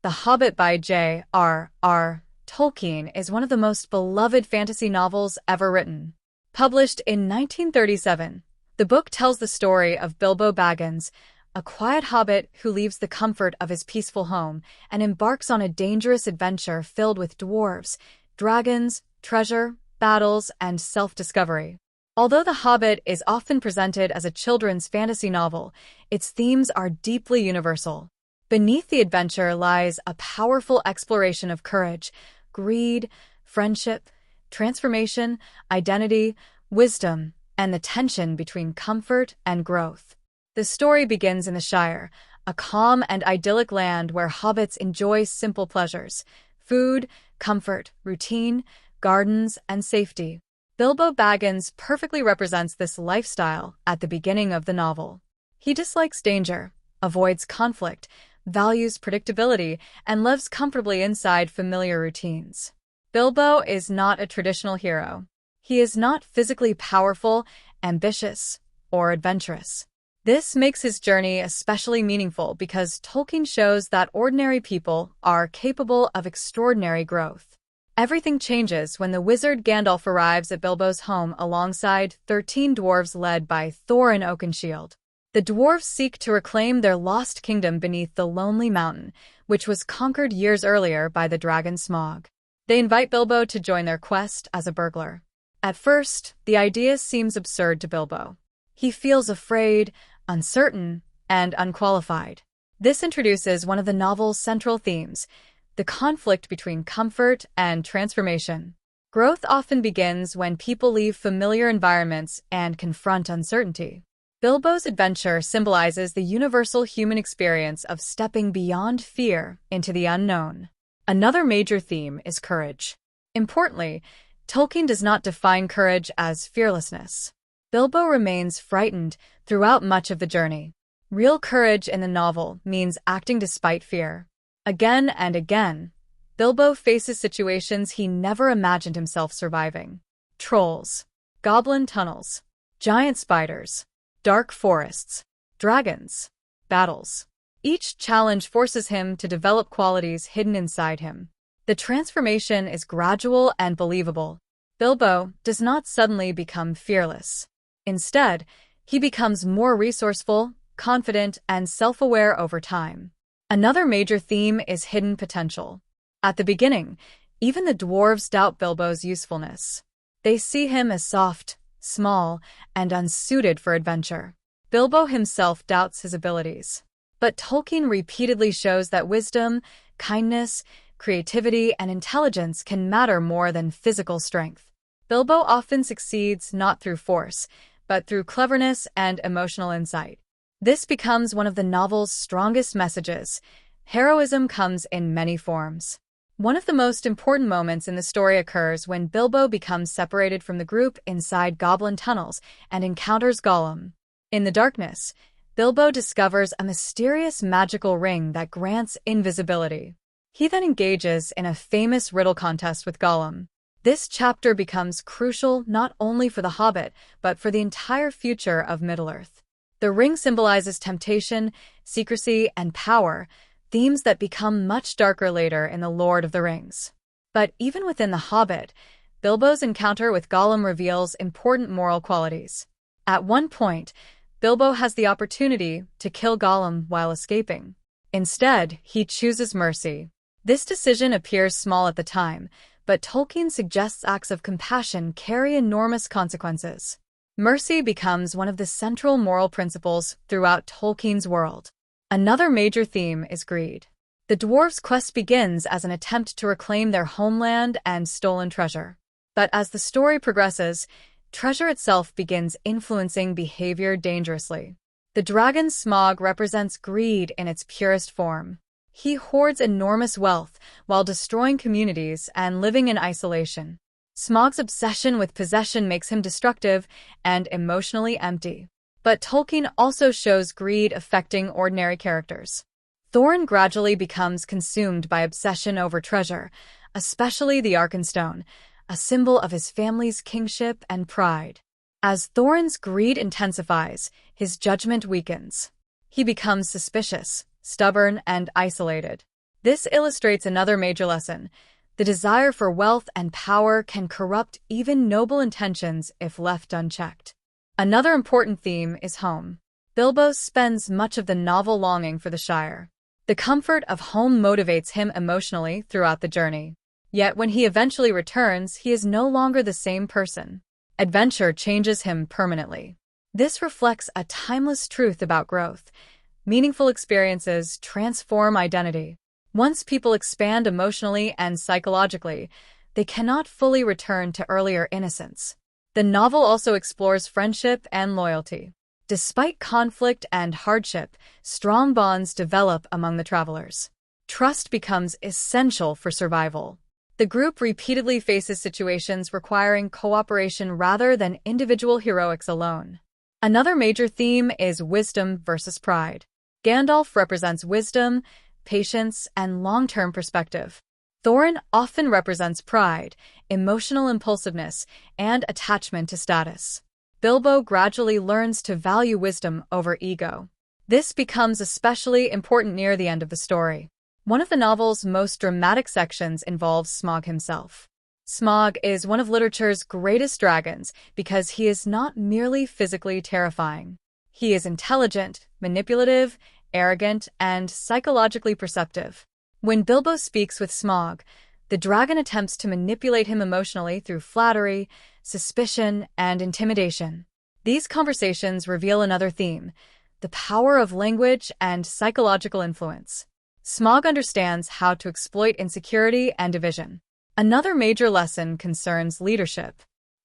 The Hobbit by J.R.R. Tolkien is one of the most beloved fantasy novels ever written. Published in 1937, the book tells the story of Bilbo Baggins, a quiet hobbit who leaves the comfort of his peaceful home and embarks on a dangerous adventure filled with dwarves, dragons, treasure, battles, and self-discovery. Although The Hobbit is often presented as a children's fantasy novel, its themes are deeply universal. Beneath the adventure lies a powerful exploration of courage, greed, friendship, transformation, identity, wisdom, and the tension between comfort and growth. The story begins in the Shire, a calm and idyllic land where hobbits enjoy simple pleasures: food, comfort, routine, gardens, and safety. Bilbo Baggins perfectly represents this lifestyle at the beginning of the novel. He dislikes danger, avoids conflict, values predictability, and lives comfortably inside familiar routines. Bilbo is not a traditional hero. He is not physically powerful, ambitious, or adventurous. This makes his journey especially meaningful because Tolkien shows that ordinary people are capable of extraordinary growth. Everything changes when the wizard Gandalf arrives at Bilbo's home alongside 13 dwarves led by Thorin Oakenshield. The dwarves seek to reclaim their lost kingdom beneath the Lonely Mountain, which was conquered years earlier by the dragon Smaug. They invite Bilbo to join their quest as a burglar. At first, the idea seems absurd to Bilbo. He feels afraid, uncertain, and unqualified. This introduces one of the novel's central themes: the conflict between comfort and transformation. Growth often begins when people leave familiar environments and confront uncertainty. Bilbo's adventure symbolizes the universal human experience of stepping beyond fear into the unknown. Another major theme is courage. Importantly, Tolkien does not define courage as fearlessness. Bilbo remains frightened throughout much of the journey. Real courage in the novel means acting despite fear. Again and again, Bilbo faces situations he never imagined himself surviving. Trolls, goblin tunnels, giant spiders, dark forests, dragons, battles. Each challenge forces him to develop qualities hidden inside him. The transformation is gradual and believable. Bilbo does not suddenly become fearless. Instead, he becomes more resourceful, confident, and self-aware over time. Another major theme is hidden potential. At the beginning, even the dwarves doubt Bilbo's usefulness. They see him as soft, small, and unsuited for adventure. Bilbo himself doubts his abilities. But Tolkien repeatedly shows that wisdom, kindness, creativity, and intelligence can matter more than physical strength. Bilbo often succeeds not through force, but through cleverness and emotional insight. This becomes one of the novel's strongest messages. Heroism comes in many forms. One of the most important moments in the story occurs when Bilbo becomes separated from the group inside goblin tunnels and encounters Gollum. In the darkness, Bilbo discovers a mysterious magical ring that grants invisibility. He then engages in a famous riddle contest with Gollum. This chapter becomes crucial not only for the Hobbit, but for the entire future of Middle-earth. The ring symbolizes temptation, secrecy, and power, themes that become much darker later in The Lord of the Rings. But even within The Hobbit, Bilbo's encounter with Gollum reveals important moral qualities. At one point, Bilbo has the opportunity to kill Gollum while escaping. Instead, he chooses mercy. This decision appears small at the time, but Tolkien suggests acts of compassion carry enormous consequences. Mercy becomes one of the central moral principles throughout Tolkien's world. Another major theme is greed. The dwarves' quest begins as an attempt to reclaim their homeland and stolen treasure. But as the story progresses, treasure itself begins influencing behavior dangerously. The dragon Smaug represents greed in its purest form. He hoards enormous wealth while destroying communities and living in isolation. Smaug's obsession with possession makes him destructive and emotionally empty. But Tolkien also shows greed affecting ordinary characters. Thorin gradually becomes consumed by obsession over treasure, especially the Arkenstone, a symbol of his family's kingship and pride. As Thorin's greed intensifies, his judgment weakens. He becomes suspicious, stubborn, and isolated. This illustrates another major lesson. The desire for wealth and power can corrupt even noble intentions if left unchecked. Another important theme is home. Bilbo spends much of the novel longing for the Shire. The comfort of home motivates him emotionally throughout the journey. Yet when he eventually returns, he is no longer the same person. Adventure changes him permanently. This reflects a timeless truth about growth. Meaningful experiences transform identity. Once people expand emotionally and psychologically, they cannot fully return to earlier innocence. The novel also explores friendship and loyalty. Despite conflict and hardship, strong bonds develop among the travelers. Trust becomes essential for survival. The group repeatedly faces situations requiring cooperation rather than individual heroics alone. Another major theme is wisdom versus pride. Gandalf represents wisdom, patience, and long-term perspective. Thorin often represents pride, emotional impulsiveness, and attachment to status. Bilbo gradually learns to value wisdom over ego. This becomes especially important near the end of the story. One of the novel's most dramatic sections involves Smaug himself. Smaug is one of literature's greatest dragons because he is not merely physically terrifying. He is intelligent, manipulative, arrogant, and psychologically perceptive. When Bilbo speaks with Smaug, the dragon attempts to manipulate him emotionally through flattery, suspicion, and intimidation. These conversations reveal another theme: the power of language and psychological influence. Smaug understands how to exploit insecurity and division. Another major lesson concerns leadership.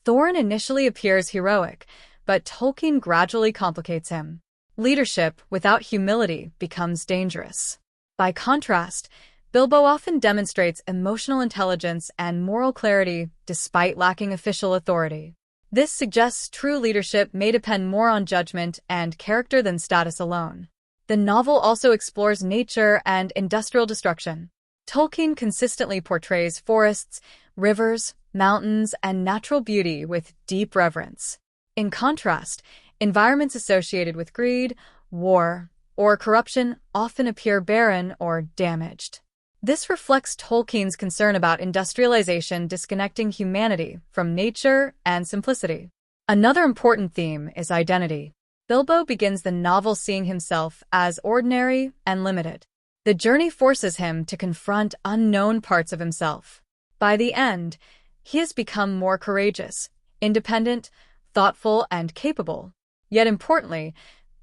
Thorin initially appears heroic, but Tolkien gradually complicates him. Leadership without humility becomes dangerous. By contrast, Bilbo often demonstrates emotional intelligence and moral clarity despite lacking official authority. This suggests true leadership may depend more on judgment and character than status alone. The novel also explores nature and industrial destruction. Tolkien consistently portrays forests, rivers, mountains, and natural beauty with deep reverence. In contrast, environments associated with greed, war, or corruption often appear barren or damaged. This reflects Tolkien's concern about industrialization disconnecting humanity from nature and simplicity. Another important theme is identity. Bilbo begins the novel seeing himself as ordinary and limited. The journey forces him to confront unknown parts of himself. By the end, he has become more courageous, independent, thoughtful, and capable. Yet importantly,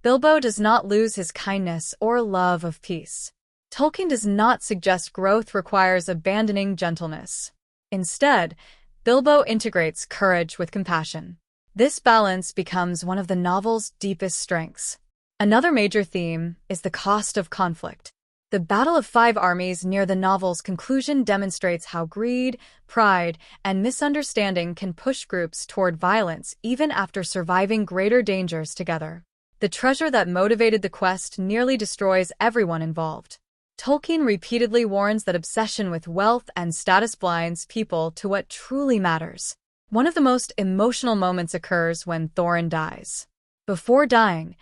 Bilbo does not lose his kindness or love of peace. Tolkien does not suggest growth requires abandoning gentleness. Instead, Bilbo integrates courage with compassion. This balance becomes one of the novel's deepest strengths. Another major theme is the cost of conflict. The Battle of Five Armies near the novel's conclusion demonstrates how greed, pride, and misunderstanding can push groups toward violence even after surviving greater dangers together. The treasure that motivated the quest nearly destroys everyone involved. Tolkien repeatedly warns that obsession with wealth and status blinds people to what truly matters. One of the most emotional moments occurs when Thorin dies. Before dying,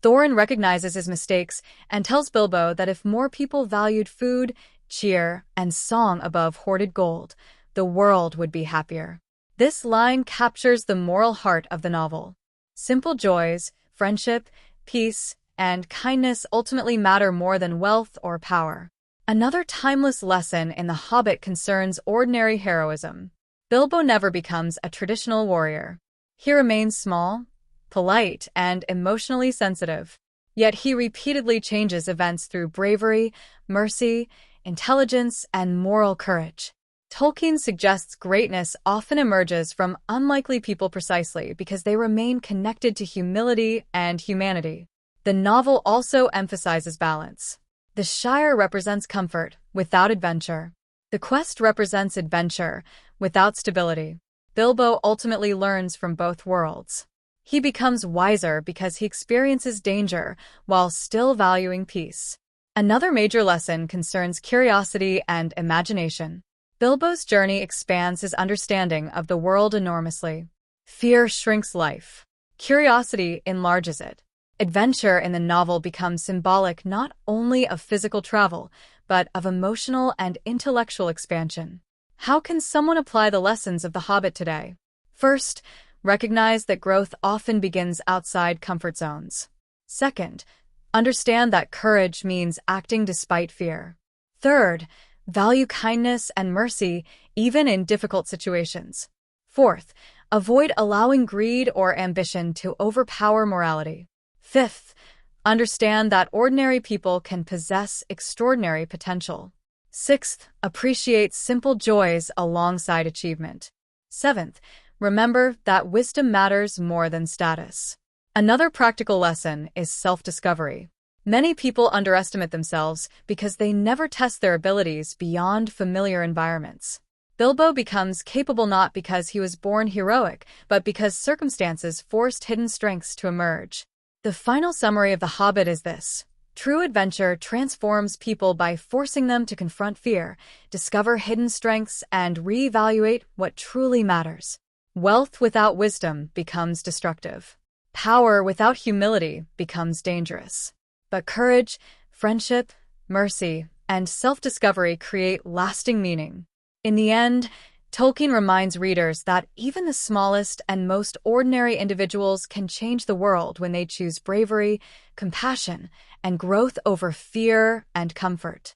Thorin recognizes his mistakes and tells Bilbo that if more people valued food, cheer, and song above hoarded gold, the world would be happier. This line captures the moral heart of the novel. Simple joys, friendship, peace, and kindness ultimately matter more than wealth or power. Another timeless lesson in The Hobbit concerns ordinary heroism. Bilbo never becomes a traditional warrior. He remains small, polite, and emotionally sensitive. Yet he repeatedly changes events through bravery, mercy, intelligence, and moral courage. Tolkien suggests greatness often emerges from unlikely people precisely because they remain connected to humility and humanity. The novel also emphasizes balance. The Shire represents comfort without adventure. The quest represents adventure without stability. Bilbo ultimately learns from both worlds. He becomes wiser because he experiences danger while still valuing peace. Another major lesson concerns curiosity and imagination. Bilbo's journey expands his understanding of the world enormously. Fear shrinks life. Curiosity enlarges it. Adventure in the novel becomes symbolic not only of physical travel, but of emotional and intellectual expansion. How can someone apply the lessons of The Hobbit today? First, recognize that growth often begins outside comfort zones. Second, understand that courage means acting despite fear. Third, value kindness and mercy even in difficult situations. Fourth, avoid allowing greed or ambition to overpower morality. Fifth, understand that ordinary people can possess extraordinary potential. Sixth, appreciate simple joys alongside achievement. Seventh, remember that wisdom matters more than status. Another practical lesson is self-discovery. Many people underestimate themselves because they never test their abilities beyond familiar environments. Bilbo becomes capable not because he was born heroic, but because circumstances forced hidden strengths to emerge. The final summary of The Hobbit is this: true adventure transforms people by forcing them to confront fear, discover hidden strengths, and reevaluate what truly matters. Wealth without wisdom becomes destructive. Power without humility becomes dangerous. But courage, friendship, mercy, and self-discovery create lasting meaning. In the end, Tolkien reminds readers that even the smallest and most ordinary individuals can change the world when they choose bravery, compassion, and growth over fear and comfort.